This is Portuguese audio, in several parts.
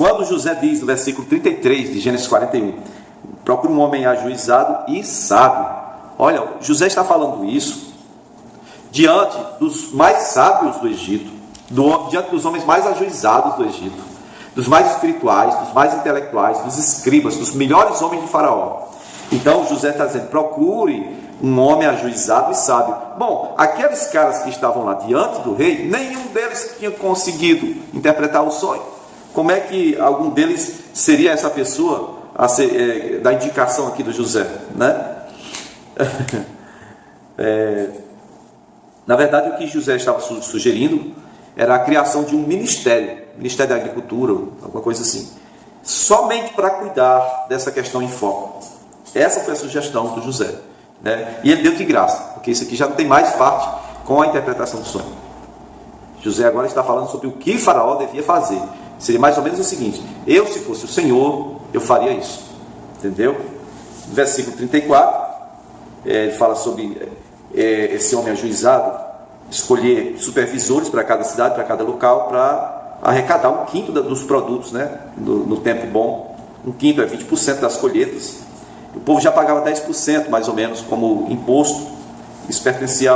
Quando José diz no versículo 33 de Gênesis 41, procure um homem ajuizado e sábio. Olha, José está falando isso diante dos mais sábios do Egito, diante dos homens mais ajuizados do Egito, dos mais espirituais, dos mais intelectuais, dos escribas, dos melhores homens de Faraó. Então José está dizendo, procure um homem ajuizado e sábio. Bom, aqueles caras que estavam lá diante do rei, nenhum deles tinha conseguido interpretar o sonho. Como é que algum deles seria essa pessoa a ser, da indicação aqui do José, né? Na verdade, o que José estava sugerindo era a criação de um ministério da agricultura, alguma coisa assim, somente para cuidar dessa questão em foco. Essa foi a sugestão do José, né? E ele deu de graça, porque isso aqui já não tem mais parte com a interpretação do sonho. José agora está falando sobre o que Faraó devia fazer. Seria mais ou menos o seguinte: eu, se fosse o Senhor, eu faria isso. Entendeu? No versículo 34, ele fala sobre esse homem ajuizado escolher supervisores para cada cidade, para cada local, para arrecadar 1/5 dos produtos, né? No tempo bom. 1/5 é 20% das colheitas. O povo já pagava 10% mais ou menos como imposto. Isso pertencia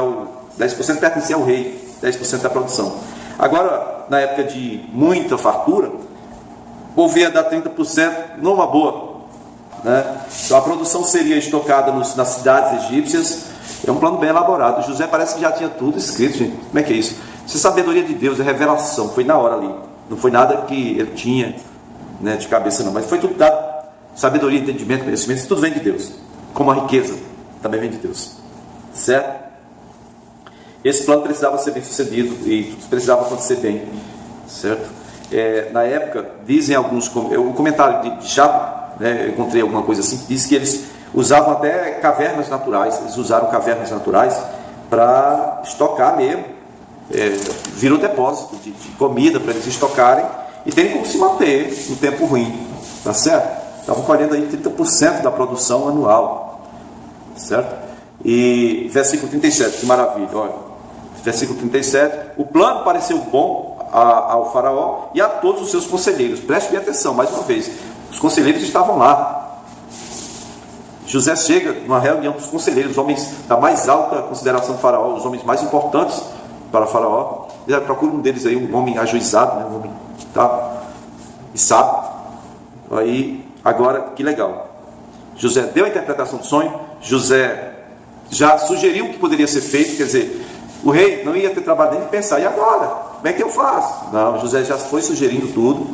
10% pertencia ao rei, 10% da produção. Agora, na época de muita fartura, o povo ia dar 30% numa boa, né? Então a produção seria estocada nas cidades egípcias. É um plano bem elaborado. José parece que já tinha tudo escrito, gente. Como é que é isso? Isso é sabedoria de Deus, é revelação. Foi na hora ali. Não foi nada que ele tinha, né, de cabeça não. Mas foi tudo dado. Sabedoria, entendimento, conhecimento, isso tudo vem de Deus. Como a riqueza também vem de Deus. Certo? Esse plano precisava ser bem sucedido e tudo precisava acontecer bem. Certo? Na época, dizem alguns... O comentário de Chapo, né, eu encontrei alguma coisa assim, diz que eles usavam até cavernas naturais. Eles usaram cavernas naturais para estocar mesmo. Virou depósito de comida para eles estocarem e terem como se manter no tempo ruim. Tá certo? Estavam colhendo aí 30% da produção anual. Certo? E versículo 37, que maravilha. Olha, versículo 37. O plano pareceu bom ao faraó e a todos os seus conselheiros. Preste bem atenção, mais uma vez. Os conselheiros estavam lá. José chega numa reunião dos conselheiros, os homens da mais alta consideração do faraó, os homens mais importantes para o faraó. Ele procura um deles aí, um homem ajuizado, né, um homem, tá, e sábio. Aí, agora, que legal. José deu a interpretação do sonho. José já sugeriu o que poderia ser feito. Quer dizer, o rei não ia ter trabalho nem de pensar. E agora? Como é que eu faço? Não, José já foi sugerindo tudo.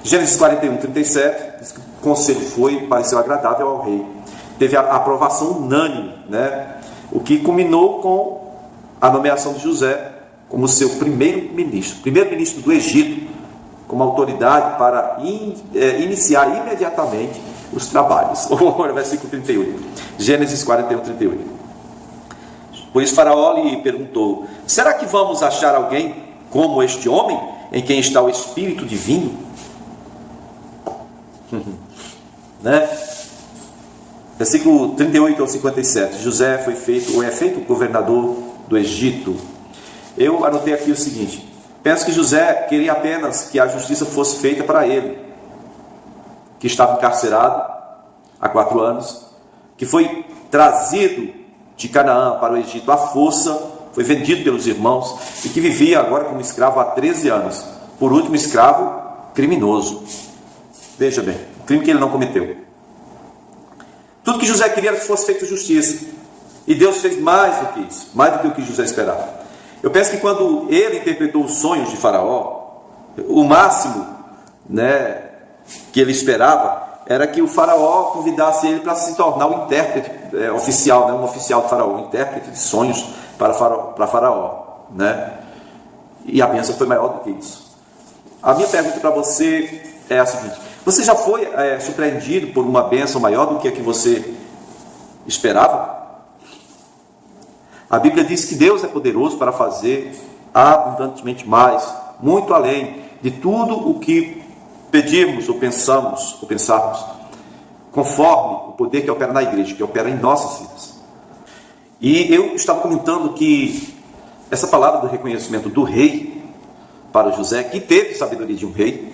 Gênesis 41, 37, diz que o conselho pareceu agradável ao rei. Teve a aprovação unânime, né? O que culminou com a nomeação de José como seu primeiro-ministro do Egito, como autoridade para iniciar imediatamente os trabalhos. Olha o versículo 38, Gênesis 41, 38. Por isso Faraó lhe perguntou: será que vamos achar alguém como este homem, em quem está o Espírito Divino? Né? Versículo 38 ao 57. José é feito governador do Egito. Eu anotei aqui o seguinte: penso que José queria apenas que a justiça fosse feita para ele, que estava encarcerado há 4 anos, que foi trazido de Canaã para o Egito à força, foi vendido pelos irmãos e que vivia agora como escravo há 13 anos. Por último, escravo criminoso. Veja bem, o crime que ele não cometeu. Tudo que José queria era que fosse feita justiça. E Deus fez mais do que isso, mais do que o que José esperava. Eu penso que quando ele interpretou os sonhos de Faraó, o máximo, né, que ele esperava era que o Faraó convidasse ele para se tornar o intérprete oficial, né, um oficial de Faraó, um intérprete de sonhos para Faraó. Né? E a bênção foi maior do que isso. A minha pergunta para você é a seguinte: você já foi surpreendido por uma bênção maior do que a que você esperava? A Bíblia diz que Deus é poderoso para fazer abundantemente mais, muito além de tudo o que pedirmos ou pensarmos, conforme o poder que opera na igreja, que opera em nossas vidas. E eu estava comentando que essa palavra do reconhecimento do rei para José, que teve sabedoria de um rei,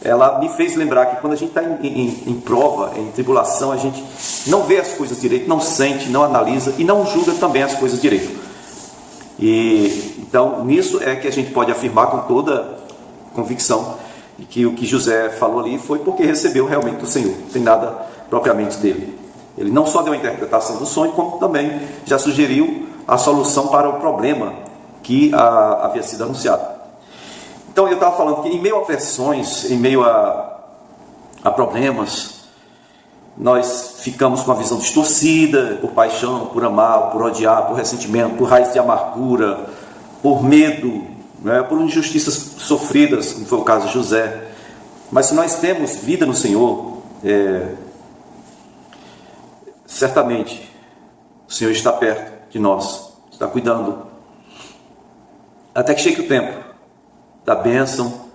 ela me fez lembrar que quando a gente está em prova, em tribulação, a gente não vê as coisas direito, não sente, não analisa e não julga também as coisas direito. E então nisso é que a gente pode afirmar com toda convicção que o que José falou ali foi porque recebeu realmente do Senhor, não tem nada propriamente dele. Ele não só deu a interpretação do sonho, como também já sugeriu a solução para o problema que havia sido anunciado. Então eu estava falando que em meio a pressões, em meio a problemas, nós ficamos com a visão distorcida por paixão, por amar, por odiar, por ressentimento, por raiz de amargura, por medo, né, por injustiças sofridas, como foi o caso de José. Mas se nós temos vida no Senhor, certamente o Senhor está perto de nós, está cuidando, até que chegue o tempo da bênção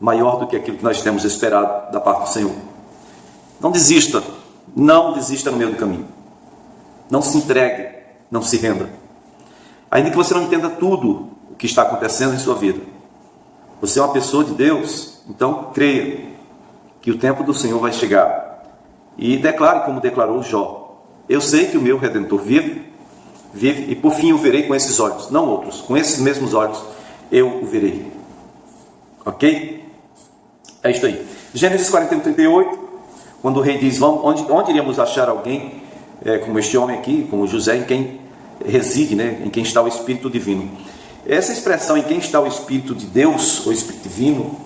maior do que aquilo que nós temos esperado da parte do Senhor. Não desista no meio do caminho, não se entregue, não se renda, ainda que você não entenda tudo o que está acontecendo em sua vida. Você é uma pessoa de Deus, então creia que o tempo do Senhor vai chegar e declare como declarou Jó: eu sei que o meu Redentor vive e por fim o verei com esses olhos, não outros, com esses mesmos olhos eu o verei. Ok? É isto aí. Gênesis 41, 38, quando o rei diz: onde iríamos achar alguém como este homem aqui, como José, em quem reside, né, em quem está o Espírito Divino. Essa expressão, em quem está o Espírito de Deus, o Espírito Divino,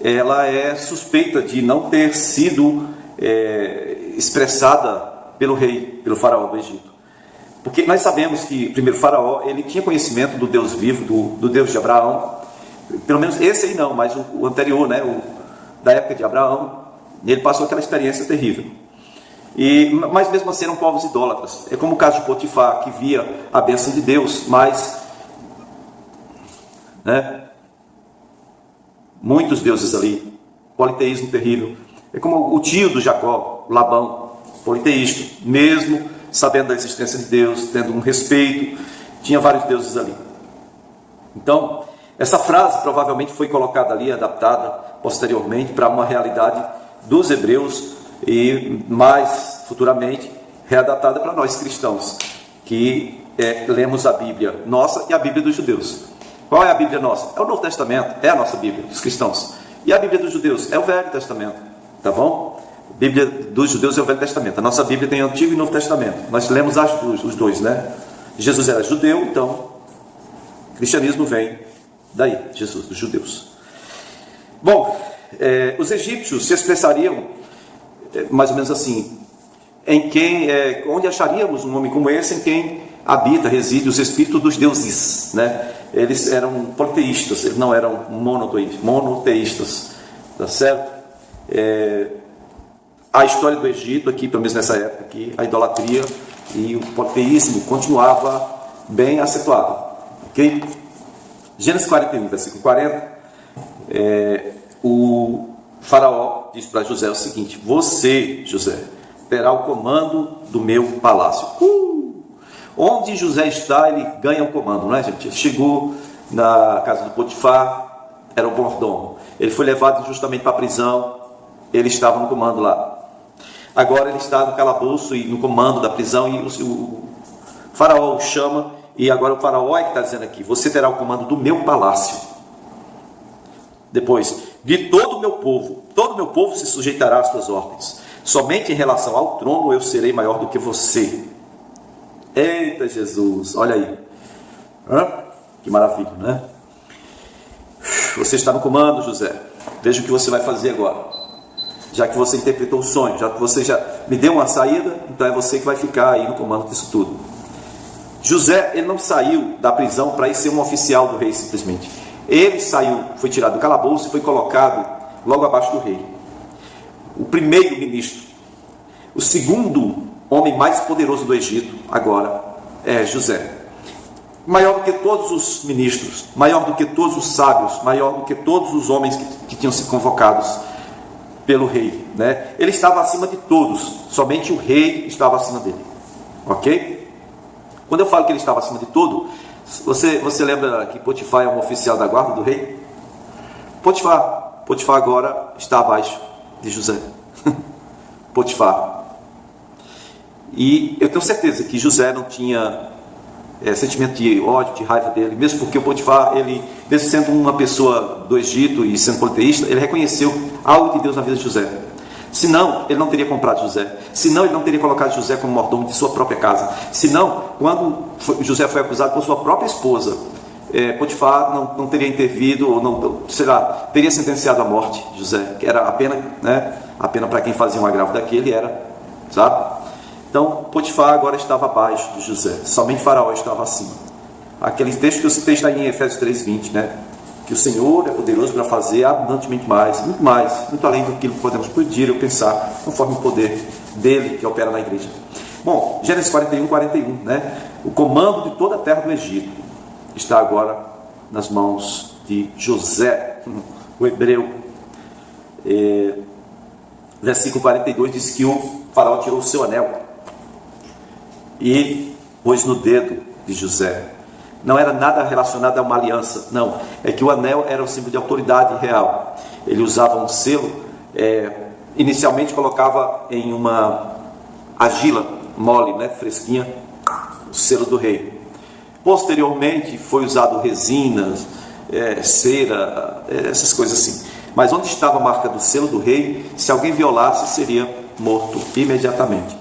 ela é suspeita de não ter sido expressada pelo rei, pelo faraó do Egito. Porque nós sabemos que, primeiro, o faraó, ele tinha conhecimento do Deus vivo, do Deus de Abraão. Pelo menos esse aí não, mas o anterior, né, da época de Abraão, ele passou aquela experiência terrível. Mas mesmo assim eram povos idólatras. É como o caso de Potifar, que via a bênção de Deus, mas muitos deuses ali, politeísmo terrível. É como o tio do Jacó, Labão, politeísta, mesmo sabendo da existência de Deus, tendo um respeito, tinha vários deuses ali. Então, essa frase provavelmente foi colocada ali, adaptada posteriormente para uma realidade dos hebreus e mais futuramente readaptada para nós cristãos, que lemos a Bíblia nossa e a Bíblia dos judeus. Qual é a Bíblia nossa? É o Novo Testamento, é a nossa Bíblia, dos cristãos. E a Bíblia dos judeus? É o Velho Testamento, tá bom? A Bíblia dos judeus é o Velho Testamento. A nossa Bíblia tem Antigo e Novo Testamento. Nós lemos os dois, né? Jesus era judeu, então o cristianismo vem daí, Jesus, dos judeus. Bom, os egípcios se expressariam mais ou menos assim: onde acharíamos um homem como esse, em quem habita, reside os espíritos dos deuses, né? Eles eram politeístas, eles não eram monoteístas, tá certo? A história do Egito aqui, pelo menos nessa época aqui, a idolatria e o politeísmo continuava bem acentuado, ok? Gênesis 41, versículo 40, o faraó diz para José o seguinte: você, José, terá o comando do meu palácio. Onde José está, ele ganha o comando, não é, gente? Ele chegou na casa do Potifar, era o mordomo. Ele foi levado justamente para a prisão, ele estava no comando lá. Agora ele está no calabouço e no comando da prisão, e o faraó o chama, e agora o faraó é que está dizendo aqui: você terá o comando do meu palácio. Depois, de todo o meu povo se sujeitará às suas ordens. Somente em relação ao trono eu serei maior do que você. Eita Jesus, olha aí. Que maravilha, né? Você está no comando, José. Veja o que você vai fazer agora. Já que você interpretou o sonho, já que você já me deu uma saída, então é você que vai ficar aí no comando disso tudo. José, ele não saiu da prisão para ir ser um oficial do rei simplesmente. Ele saiu, foi tirado do calabouço e foi colocado logo abaixo do rei. O primeiro ministro, o segundo homem mais poderoso do Egito, agora é José. Maior do que todos os ministros, maior do que todos os sábios, maior do que todos os homens que tinham sido convocados pelo rei, né? Ele estava acima de todos, somente o rei estava acima dele, ok? Quando eu falo que ele estava acima de tudo, você lembra que Potifar é um oficial da guarda do rei? Potifar Potifar agora está abaixo de José. Potifar. E eu tenho certeza que José não tinha sentimento de ódio, de raiva dele, mesmo porque o Potifar, ele, mesmo sendo uma pessoa do Egito e sendo politeísta, ele reconheceu algo de Deus na vida de José. Senão, ele não teria comprado José. Senão, ele não teria colocado José como mordomo de sua própria casa. Senão, quando José foi acusado por sua própria esposa, Potifar não teria intervido, ou não, sei lá, teria sentenciado à morte José, que era a pena, né? A pena para quem fazia um agravo daquele era, sabe? Então, Potifar agora estava abaixo de José, somente Faraó estava acima. Aquele texto que eu citei está em Efésios 3:20, né? Que o Senhor é poderoso para fazer abundantemente mais, muito além do que podemos pedir ou pensar, conforme o poder dele que opera na igreja. Bom, Gênesis 41, né? O comando de toda a terra do Egito está agora nas mãos de José, o hebreu. Versículo 42 diz que o Faraó tirou o seu anel e pôs no dedo de José. Não era nada relacionado a uma aliança, não. É que o anel era um símbolo de autoridade real. Ele usava um selo, inicialmente colocava em uma argila mole, né, fresquinha, o selo do rei. Posteriormente foi usado resinas, cera, essas coisas assim. Mas onde estava a marca do selo do rei, se alguém violasse, seria morto imediatamente.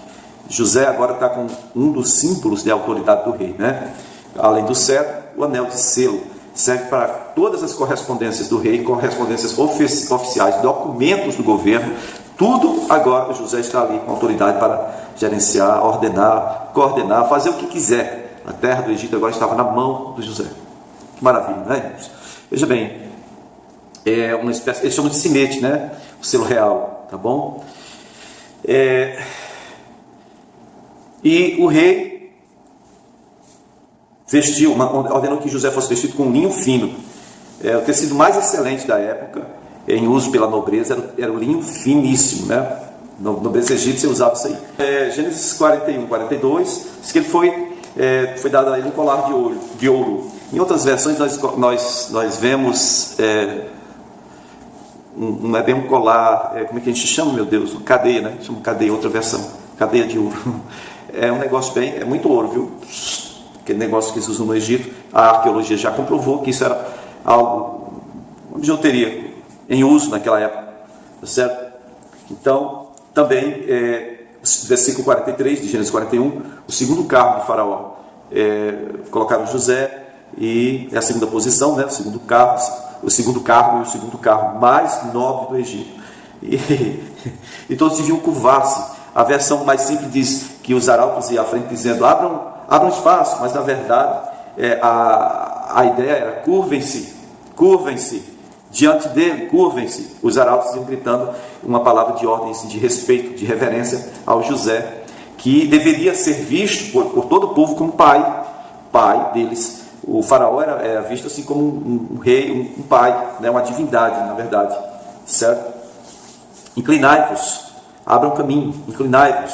José agora está com um dos símbolos de autoridade do rei, né? Além do cetro, o anel de selo serve para todas as correspondências do rei, correspondências oficiais, documentos do governo, tudo agora José está ali com autoridade para gerenciar, ordenar, coordenar, fazer o que quiser. A terra do Egito agora estava na mão de José. Que maravilha, né, irmãos? Veja bem, é uma espécie, eles chamam de sinete, né? O selo real, tá bom? E o rei vestiu, ordenou que José fosse vestido com linho fino. O tecido mais excelente da época, em uso pela nobreza, era o linho finíssimo, né? Nobreza egípcia usava isso aí. Gênesis 42, diz que ele foi dado a ele um colar de ouro. Em outras versões nós vemos, não é bem um colar, como é que a gente chama, meu Deus? Cadeia, né? Chama cadeia, outra versão, cadeia de ouro. É um negócio é muito ouro, viu? Aquele negócio que eles usam no Egito, a arqueologia já comprovou que isso era algo, uma bijuteria em uso naquela época, tá certo? Então, também, versículo 43 de Gênesis 41, o segundo cargo de Faraó, colocaram José, e é a segunda posição, né? o segundo cargo e o segundo cargo mais nobre do Egito. E todos deviam curvar-se. A versão mais simples diz que os arautos iam à frente dizendo: abram espaço, mas na verdade a ideia era: curvem-se diante dele, curvem-se. Os arautos iam gritando uma palavra de ordem, de respeito, de reverência ao José, que deveria ser visto por todo o povo como pai deles. O faraó era visto assim como um rei, um pai, né? Uma divindade, na verdade, certo? Inclinai-vos, abram caminho, inclinai-vos.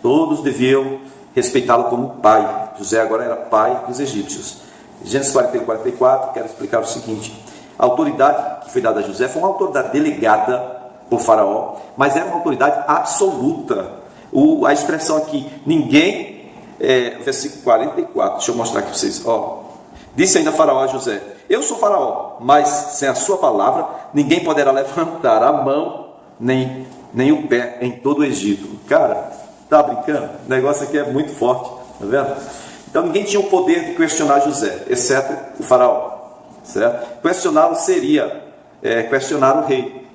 Todos deviam respeitá-lo como pai. José agora era pai dos egípcios. Gênesis 41, 44, quero explicar o seguinte: a autoridade que foi dada a José foi uma autoridade delegada por Faraó, mas era uma autoridade absoluta. A expressão aqui, ninguém, versículo 44, deixa eu mostrar aqui para vocês. Disse ainda Faraó a José: eu sou Faraó, mas sem a sua palavra, ninguém poderá levantar a mão, nem o pé em todo o Egito. Cara, tá brincando? O negócio aqui é muito forte, tá vendo? Então ninguém tinha o poder de questionar José, exceto o Faraó, certo? Questioná-lo seria questionar o rei.